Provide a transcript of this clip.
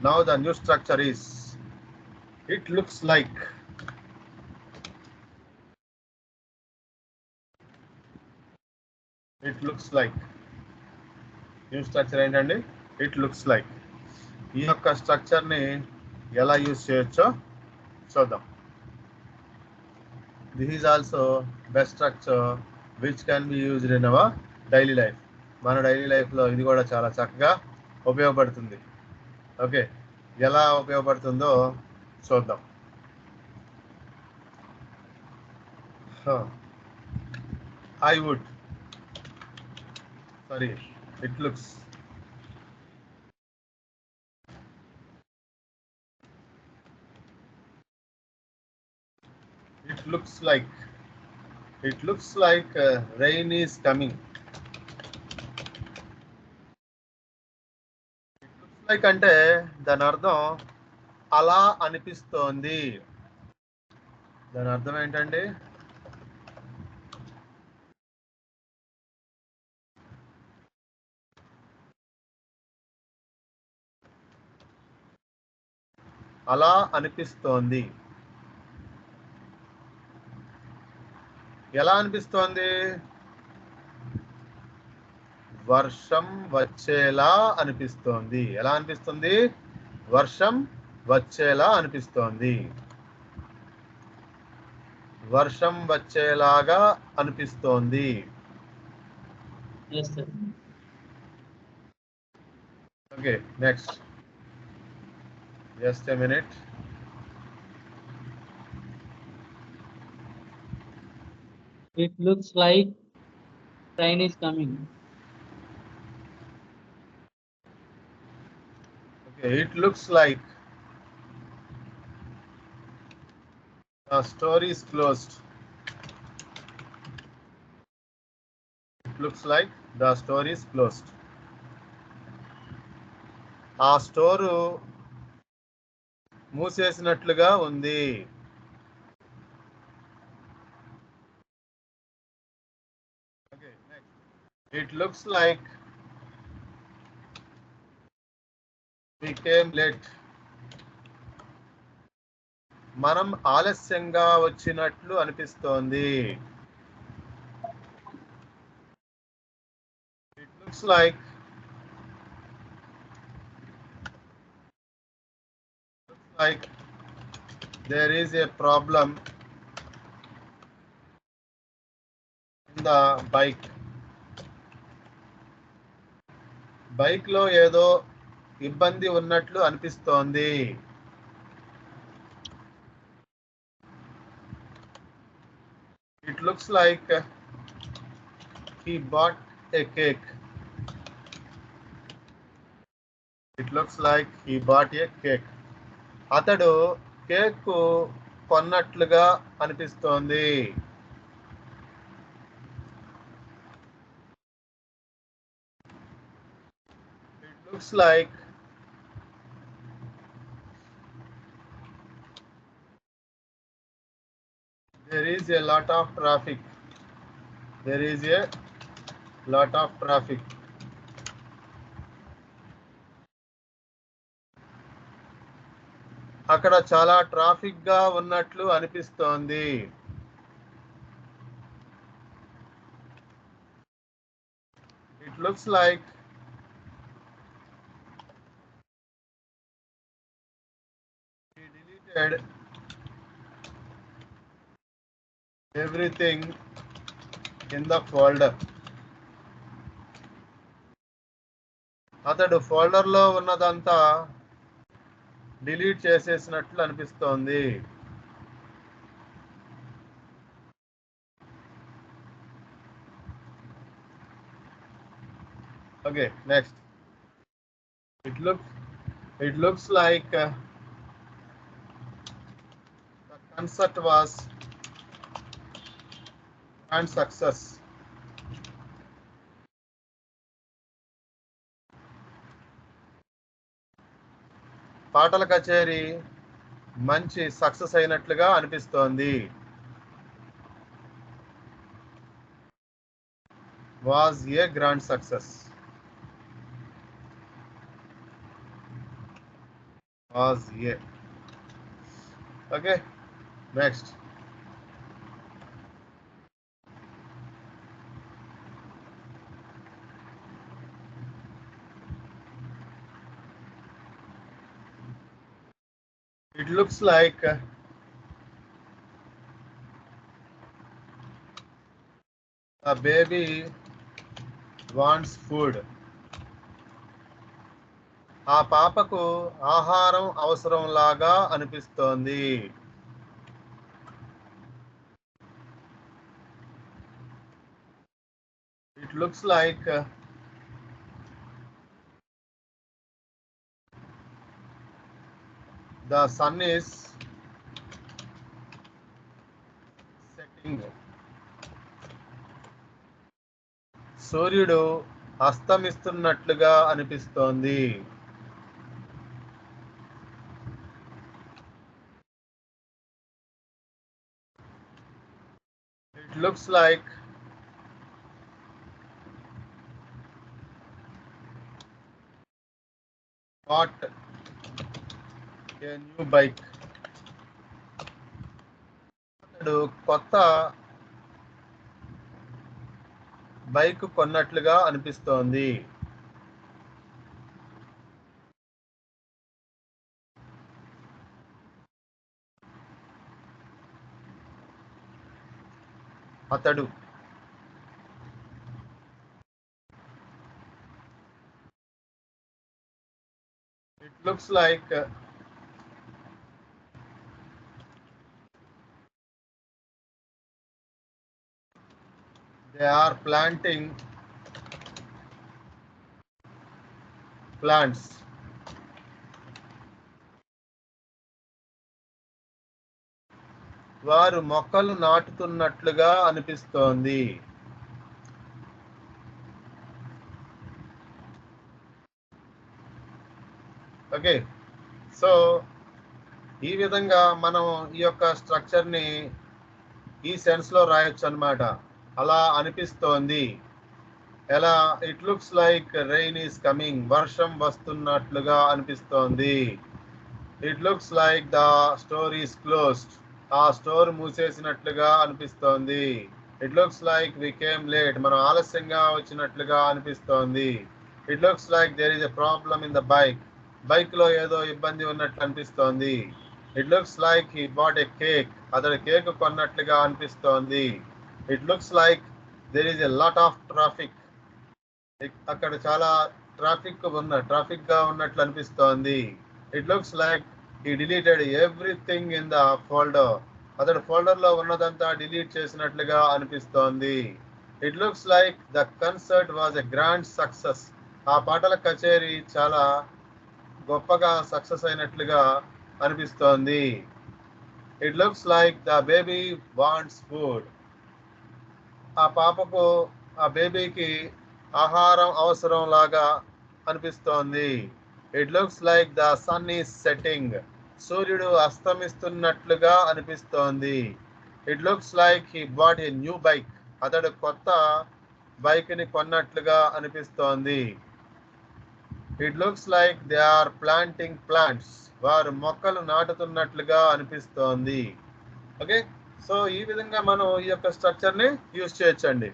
Now the new structure is, it looks like. It looks like. New structure ఏంటండి? It looks like. ఈ యొక్క స్ట్రక్చర్ని ఎలా use చేయొచ్చో చూద్దాం. This is also best structure which can be used in our daily life. మన daily లైఫ్లో ఇది కూడా చాలా చక్కగా ఉపయోగపడుతుంది. ఓకే, ఎలా ఉపయోగపడుతుందో చూద్దాం. I would, sorry, it looks. It looks like rain is coming. It looks like అంటే దాని అర్థం అలా అనిపిస్తోంది. దాని అర్థం ఏంటండి? అలా అనిపిస్తోంది. ఎలా అనిపిస్తోంది? వర్షం వచ్చేలా అనిపిస్తోంది. ఎలా అనిపిస్తుంది? వర్షం వచ్చేలా అనిపిస్తోంది. వర్షం వచ్చేలాగా అనిపిస్తోంది. Yes, sir. Okay, next. Just a minute. It looks like train is coming. Okay, it looks like the store is closed. It looks like the store is closed. ఆ స్టోరు మూసేసినట్లుగా ఉంది. Okay, next. It looks like we came late. మనం ఆలస్యంగా వచ్చినట్లు అనిపిస్తోంది. It looks like there is a problem in the bike. Bike లో ఏదో ఇబ్బంది ఉన్నట్లు అనిపిస్తోంది. It looks like he bought a cake. It looks like he bought a cake. అతడు కేక్ కొన్నట్లుగా అనిపిస్తోంది. It looks like there is a lot of traffic. There is a lot of traffic. అక్కడ చాలా ట్రాఫిక్ గా ఉన్నట్లు అనిపిస్తోంది. It looks like he deleted everything in the folder. అతడు folder లో ఉన్నదంతా డిలీట్ చేసేసినట్లు అనిపిస్తోంది. Okay, next. It looks like the concert was grand success. పాటల కచేరీ మంచి సక్సెస్ అయినట్లుగా అనిపిస్తోంది. Was a grand success. was a. Okay, next. It looks like a baby wants food. ఆ పాపకు ఆహారం అవసరం లాగా అనిపిస్తోంది. It looks like the sun is setting. సూర్యుడు అస్తమిస్తున్నట్లుగా అనిపిస్తోంది. It looks like bought a new bike. అతడు కొత్త బైక్ కొన్నట్లుగా అనిపిస్తోంది. అతడు It looks like they are planting plants. వారు మొక్కలు నాటుతున్నట్లుగా అనిపిస్తోంది. ఓకే, సో ఈ విధంగా మనం ఈ యొక్క స్ట్రక్చర్ని ఈ సెన్స్లో రాయొచ్చు అన్నమాట. అలా అనిపిస్తోంది. ఎలా? It looks like rain is coming. వర్షం వస్తున్నట్లుగా అనిపిస్తోంది. It looks like the store is closed. ఆ స్టోర్ మూసేసినట్లుగా అనిపిస్తోంది. It looks like we came late. మనం ఆలస్యంగా వచ్చినట్లుగా అనిపిస్తోంది. It looks like there is a problem in the bike. Bike లో ఏదో ఇబ్బంది ఉన్నట్లు అనిపిస్తోంది. It looks like he bought a cake. అతడు కేక్ కొన్నట్లుగా అనిపిస్తోంది. It looks like there is a lot of traffic. అక్కడ చాలా ట్రాఫిక్ గా ఉన్నట్లు అనిపిస్తోంది. It looks like he deleted everything in the folder. అతడు ఫోల్డర్ లో ఉన్నదంతా డిలీట్ చేసినట్లుగా అనిపిస్తోంది. It looks like the concert was a grand success. ఆ పాటల కచేరీ చాలా గొప్పగా సక్సెస్ అయినట్లుగా అనిపిస్తోంది. It looks like the baby wants food. ఆ బేబీకి ఆహారం అవసరం లాగా అనిపిస్తోంది. It looks like the sun is setting. సూర్యుడు అస్తమిస్తున్నట్లుగా అనిపిస్తోంది. It looks like he bought a new bike. అతడు కొత్త బైక్ ని కొన్నట్లుగా అనిపిస్తోంది. It looks like they are planting plants. వారు మొక్కలు నాటుతున్నట్లుగా అనిపిస్తోంది. ఓకే, సో ఈ విధంగా మనం ఈ యొక్క స్ట్రక్చర్ ని యూజ్ చేయొచ్చండి.